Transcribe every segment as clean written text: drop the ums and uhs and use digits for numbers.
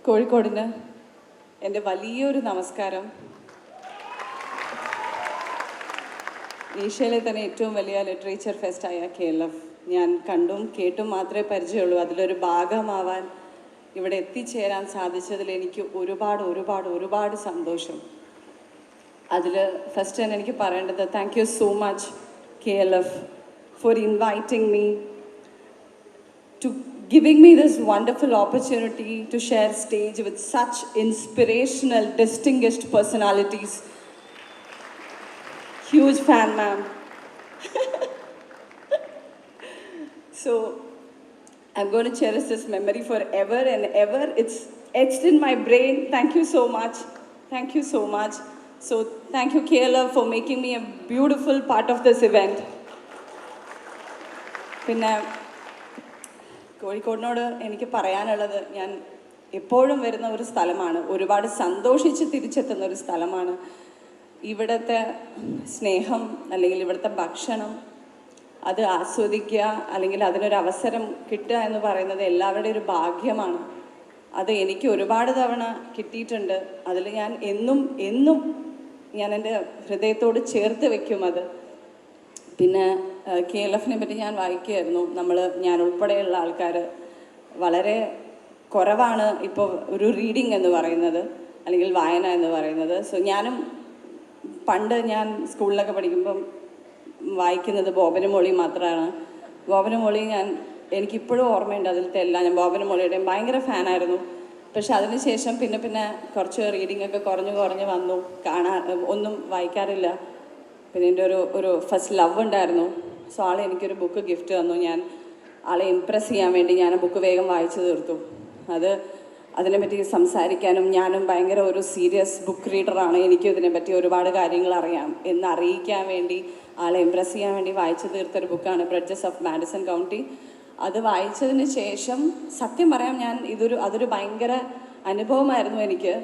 കോഴിക്കോടിന് എൻ്റെ വലിയൊരു നമസ്കാരം. ഏഷ്യയിലെ തന്നെ ഏറ്റവും വലിയ ലിറ്ററേച്ചർ ഫെസ്റ്റായ KLF ഞാൻ കണ്ടും കേട്ടും മാത്രമേ പരിചയമുള്ളൂ. അതിലൊരു ഭാഗമാവാൻ ഇവിടെ എത്തിച്ചേരാൻ സാധിച്ചതിൽ എനിക്ക് ഒരുപാട് സന്തോഷം. അതിൽ ഫസ്റ്റ് തന്നെ എനിക്ക് പറയേണ്ടത് thank you so much KLF for inviting me to giving me this wonderful opportunity to share stage with such inspirational, distinguished personalities. Huge fan, ma'am. So, I'm going to cherish this memory forever and ever. It's etched in my brain. Thank you so much. Thank you so much. So, thank you, KLF, for making me a beautiful part of this event. പിന്നെ കോഴിക്കോടിനോട് എനിക്ക് പറയാനുള്ളത്, ഞാൻ എപ്പോഴും വരുന്ന ഒരു സ്ഥലമാണ്, ഒരുപാട് സന്തോഷിച്ച് തിരിച്ചെത്തുന്ന ഒരു സ്ഥലമാണ്. ഇവിടുത്തെ സ്നേഹം അല്ലെങ്കിൽ ഇവിടുത്തെ ഭക്ഷണം അത് ആസ്വദിക്കുക അല്ലെങ്കിൽ അതിനൊരു അവസരം കിട്ടുക എന്ന് പറയുന്നത് എല്ലാവരുടെയും ഒരു ഭാഗ്യമാണ്. അത് എനിക്ക് ഒരുപാട് തവണ കിട്ടിയിട്ടുണ്ട്. അതിൽ ഞാൻ എന്നും ഞാൻ എൻ്റെ ഹൃദയത്തോട് ചേർത്ത് വയ്ക്കും അത്. പിന്നെ KLFനെ പറ്റി ഞാൻ വായിക്കുകയായിരുന്നു. ഞാൻ ഉൾപ്പെടെയുള്ള ആൾക്കാർ വളരെ കുറവാണ് ഇപ്പോൾ ഒരു റീഡിങ് എന്ന് പറയുന്നത് അല്ലെങ്കിൽ വായന എന്ന് പറയുന്നത്. സോ ഞാനും പണ്ട് ഞാൻ സ്കൂളിലൊക്കെ പഠിക്കുമ്പം വായിക്കുന്നത് ബോബനും മോളിയും മാത്രമാണ്. ബോബനും മോളിയും എനിക്കിപ്പോഴും ഓർമ്മയുണ്ട് അതിലത്തെ എല്ലാം. ഞാൻ ബോബനും മോളിയുടെയും ഭയങ്കര ഫാനായിരുന്നു. പക്ഷെ അതിനുശേഷം പിന്നെ കുറച്ച് റീഡിംഗ് ഒക്കെ കുറഞ്ഞു വന്നു. ഒന്നും വായിക്കാറില്ല. പിന്നെ എൻ്റെ ഒരു ഫസ്റ്റ് ലവ് ഉണ്ടായിരുന്നു. സോ ആളെ എനിക്കൊരു ബുക്ക് ഗിഫ്റ്റ് തന്നു. ഞാൻ ആളെ ഇമ്പ്രസ് ചെയ്യാൻ വേണ്ടി ഞാൻ ആ ബുക്ക് വേഗം വായിച്ചു തീർത്തു. അതിനെപ്പറ്റി സംസാരിക്കാനും, ഞാനും ഭയങ്കര ഒരു സീരിയസ് ബുക്ക് റീഡറാണ്, എനിക്കും ഇതിനെപ്പറ്റി ഒരുപാട് കാര്യങ്ങൾ അറിയാം എന്ന് അറിയിക്കാൻ വേണ്ടി, ആളെ ഇമ്പ്രസ് ചെയ്യാൻ വേണ്ടി വായിച്ചു തീർത്തൊരു ബുക്കാണ് ബ്രിഡ്ജസ് ഓഫ് മാഡിസൺ കൗണ്ടി. അത് വായിച്ചതിന് ശേഷം സത്യം പറയാം, അതൊരു ഭയങ്കര അനുഭവമായിരുന്നു എനിക്ക്.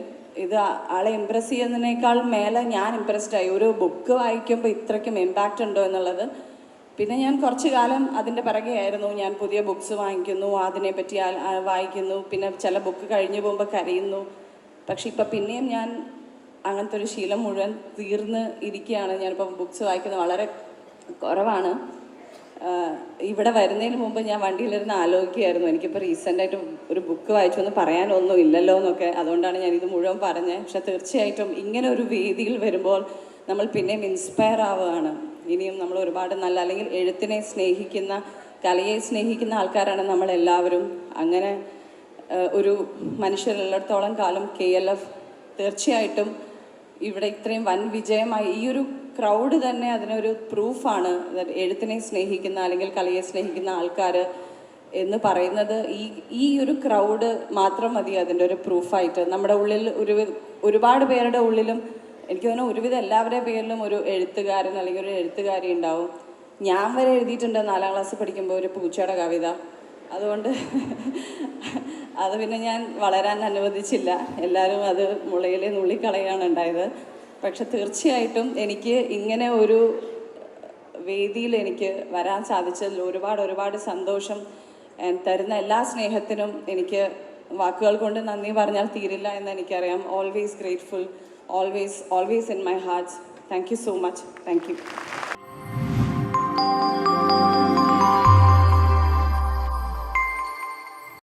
ആളെ ഇമ്പ്രസ് ചെയ്യുന്നതിനേക്കാൾ മേലെ ഞാൻ ഇമ്പ്രസ്ഡായി. ഒരു ബുക്ക് വായിക്കുമ്പോൾ ഇത്രയ്ക്കും ഇമ്പാക്റ്റ് ഉണ്ടോ എന്നുള്ളത്. പിന്നെ ഞാൻ കുറച്ച് കാലം അതിൻ്റെ പിറകെയായിരുന്നു. ഞാൻ പുതിയ ബുക്സ് വാങ്ങിക്കുന്നു, അതിനെപ്പറ്റി വായിക്കുന്നു, പിന്നെ ചില ബുക്ക് കഴിഞ്ഞു പോകുമ്പോൾ കരയുന്നു. പക്ഷെ ഇപ്പം പിന്നെയും ഞാൻ അങ്ങനത്തെ ഒരു ശീലം മുഴുവൻ തീർന്ന് ഇരിക്കുകയാണ്. ഞാനിപ്പം ബുക്സ് വായിക്കുന്നത് വളരെ കുറവാണ്. ഇവിടെ വരുന്നതിന് മുമ്പ് ഞാൻ വണ്ടിയിലിരുന്ന് ആലോചിക്കുകയായിരുന്നു, എനിക്കിപ്പോൾ റീസെൻ്റായിട്ട് ഒരു ബുക്ക് വായിച്ചു എന്ന് പറയാനൊന്നും ഇല്ലല്ലോ എന്നൊക്കെ. അതുകൊണ്ടാണ് ഞാനിത് മുഴുവൻ പറഞ്ഞത്. പക്ഷെ തീർച്ചയായിട്ടും ഇങ്ങനെ ഒരു വേദിയിൽ വരുമ്പോൾ നമ്മൾ പിന്നെയും ഇൻസ്പയർ ആവുകയാണ്. ഇനിയും നമ്മൾ ഒരുപാട് നല്ല, അല്ലെങ്കിൽ എഴുത്തിനെ സ്നേഹിക്കുന്ന, കലയെ സ്നേഹിക്കുന്ന ആൾക്കാരാണ് നമ്മളെല്ലാവരും. അങ്ങനെ ഒരു മനുഷ്യരുള്ളിടത്തോളം കാലം KLF തീർച്ചയായിട്ടും ഇവിടെ ഇത്രയും വൻ വിജയമായി. ഈ ഒരു ക്രൗഡ് തന്നെ അതിനൊരു പ്രൂഫാണ്. എഴുത്തിനെ സ്നേഹിക്കുന്ന അല്ലെങ്കിൽ കലയെ സ്നേഹിക്കുന്ന ആൾക്കാർ എന്ന് പറയുന്നത് ഈ ഒരു ക്രൗഡ് മാത്രം മതി അതിൻ്റെ ഒരു പ്രൂഫായിട്ട്. നമ്മുടെ ഉള്ളിൽ ഒരുപാട് പേരുടെ ഉള്ളിലും, എനിക്ക് തോന്നുന്നു ഒരുവിധം എല്ലാവരുടെ പേരിലും ഒരു എഴുത്തുകാരൻ അല്ലെങ്കിൽ ഒരു എഴുത്തുകാരി ഉണ്ടാവും. ഞാൻ വരെ എഴുതിയിട്ടുണ്ട് 4ാം ക്ലാസ് പഠിക്കുമ്പോൾ ഒരു പൂച്ചയുടെ കവിത. അതുകൊണ്ട് അത് പിന്നെ ഞാൻ വളരാൻ അനുവദിച്ചില്ല. എല്ലാവരും അത് മുളയിലെ നുള്ളിക്കളയാണ് ഉണ്ടായത്. പക്ഷെ തീർച്ചയായിട്ടും എനിക്ക് ഇങ്ങനെ ഒരു വേദിയിൽ എനിക്ക് വരാൻ സാധിച്ചതിൽ ഒരുപാട് സന്തോഷം. തരുന്ന എല്ലാ സ്നേഹത്തിനും എനിക്ക് വാക്കുകൾ കൊണ്ട് നന്ദി പറഞ്ഞാൽ തീരില്ല എന്ന് എനിക്കറിയാം. Always grateful, always in my heart. Thank you so much. Thank you.